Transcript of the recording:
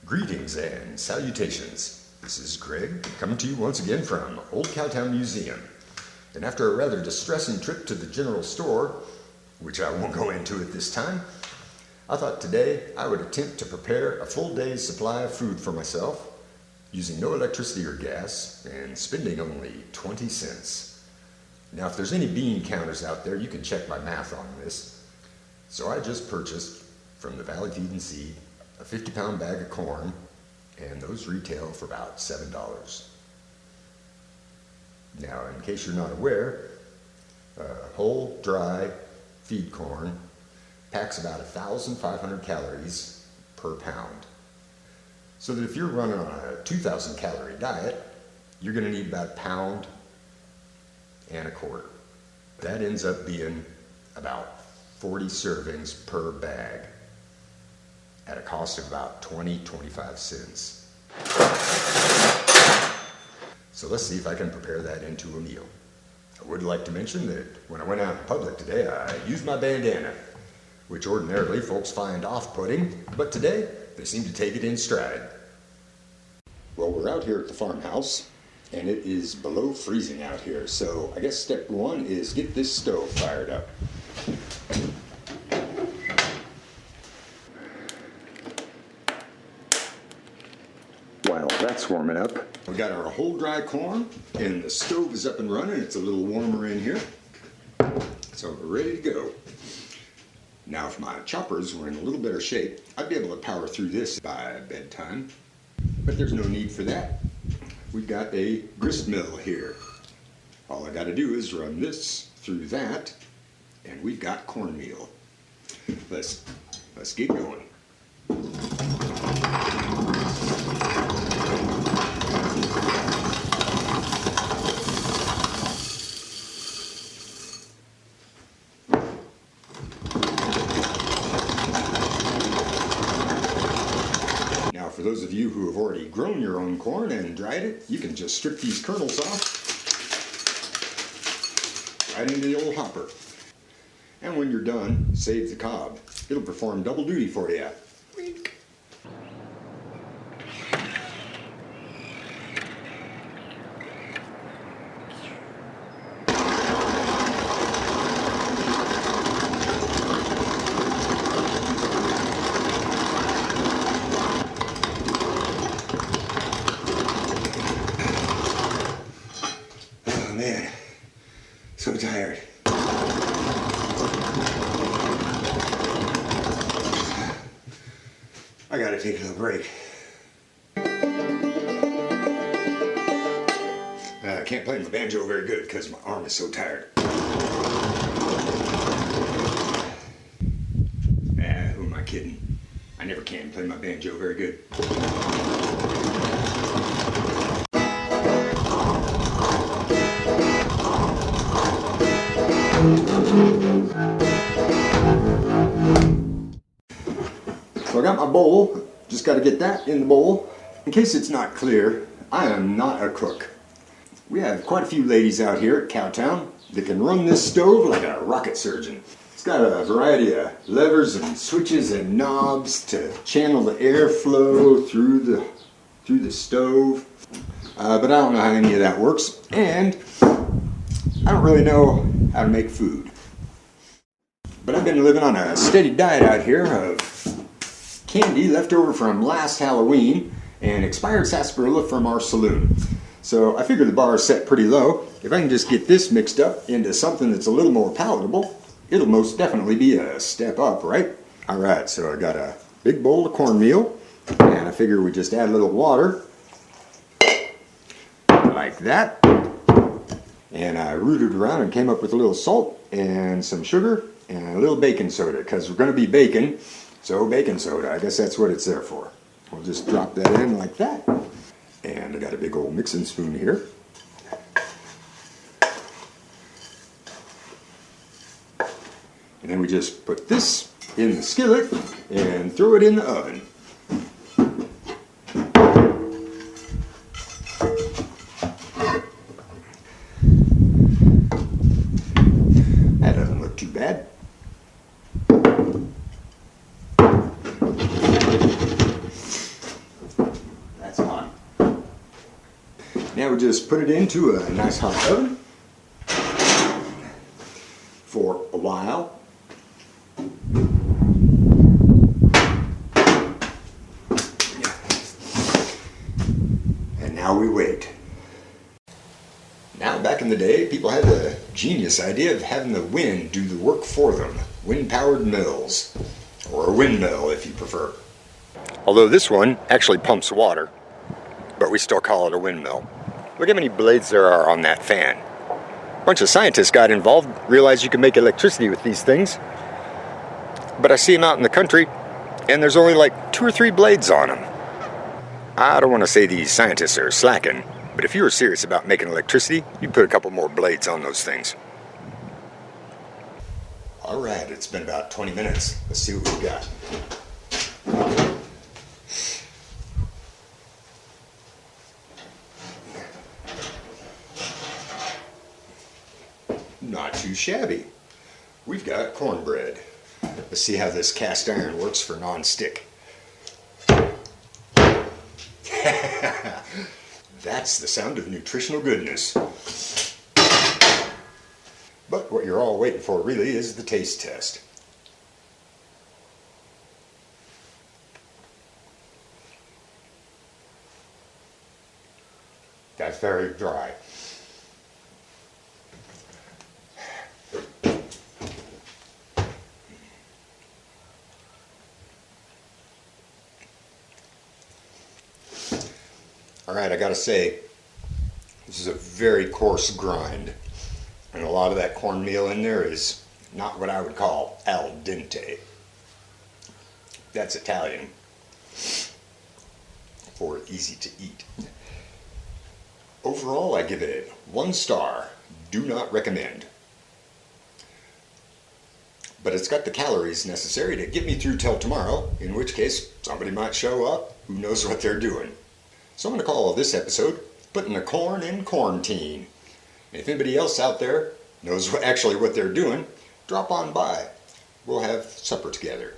Greetings and salutations. This is Greg coming to you once again from Old Cowtown Museum. And after a rather distressing trip to the general store, which I won't go into at this time, I thought today I would attempt to prepare a full day's supply of food for myself using no electricity or gas and spending only 20 cents. Now if there's any bean counters out there, you can check my math on this. So I just purchased from the Valley Feed and Seed a 50-pound bag of corn, and those retail for about $7. Now, in case you're not aware, whole, dry feed corn packs about 1,500 calories per pound. So that if you're running on a 2,000 calorie diet, you're going to need about 1.25 pounds. That ends up being about 40 servings per bag at a cost of about 25 cents. So let's see if I can prepare that into a meal. I would like to mention that when I went out in public today, I used my bandana, which ordinarily folks find off-putting, but today they seem to take it in stride. Well, we're out here at the farmhouse, and it is below freezing out here, so I guess step one is get this stove fired up. While that's warming up, we got our whole dry corn, and the stove is up and running. It's a little warmer in here, so we're ready to go. Now, if my choppers were in a little better shape, I'd be able to power through this by bedtime, but there's no need for that. We've got a grist mill here. All I got to do is run this through that, and we've got cornmeal. Let's get going. For those of you who have already grown your own corn and dried it, you can just strip these kernels off right into the old hopper. And when you're done, save the cob. It'll perform double duty for you. Wink. Man, so tired. I gotta take a little break. I can't play my banjo very good because my arm is so tired. Who am I kidding? I never can play my banjo very good. So I got my bowl, just got to get that in the bowl. In case it's not clear, I am not a cook. We have quite a few ladies out here at Cowtown that can run this stove like a rocket surgeon. It's got a variety of levers and switches and knobs to channel the airflow through the stove. But I don't know how any of that works, and I don't really know how to make food. But I've been living on a steady diet out here of candy left over from last Halloween and expired sarsaparilla from our saloon. So I figure the bar is set pretty low. If I can just get this mixed up into something that's a little more palatable, it'll most definitely be a step up, right? Alright, so I got a big bowl of cornmeal, and I figure we just add a little water, like that. And I rooted around and came up with a little salt and some sugar and a little baking soda, because we're going to be baking, so baking soda, I guess that's what it's there for. We'll just drop that in like that. And I got a big old mixing spoon here. And then we just put this in the skillet and throw it in the oven. That doesn't look too bad. we just put it into a nice hot oven for a while. And now we wait. Now, back in the day, people had the genius idea of having the wind do the work for them. Wind-powered mills, or a windmill if you prefer. Although this one actually pumps water, but we still call it a windmill. Look how many blades there are on that fan. A bunch of scientists got involved, realized you can make electricity with these things. But I see them out in the country, and there's only like 2 or 3 blades on them. I don't want to say these scientists are slacking, but if you were serious about making electricity, you'd put a couple more blades on those things. All right, it's been about 20 minutes. Let's see what we've got. Not too shabby. We've got cornbread. Let's see how this cast iron works for non-stick. That's the sound of nutritional goodness. But what you're all waiting for really is the taste test. That's very dry. All right, I gotta say, this is a very coarse grind, and a lot of that cornmeal in there is not what I would call al dente. That's Italian for easy to eat. Overall, I give it 1 star. Do not recommend. But it's got the calories necessary to get me through till tomorrow, in which case somebody might show up who knows what they're doing. So I'm going to call this episode Putting the Corn in Quarantine. If anybody else out there knows actually what they're doing, drop on by. We'll have supper together.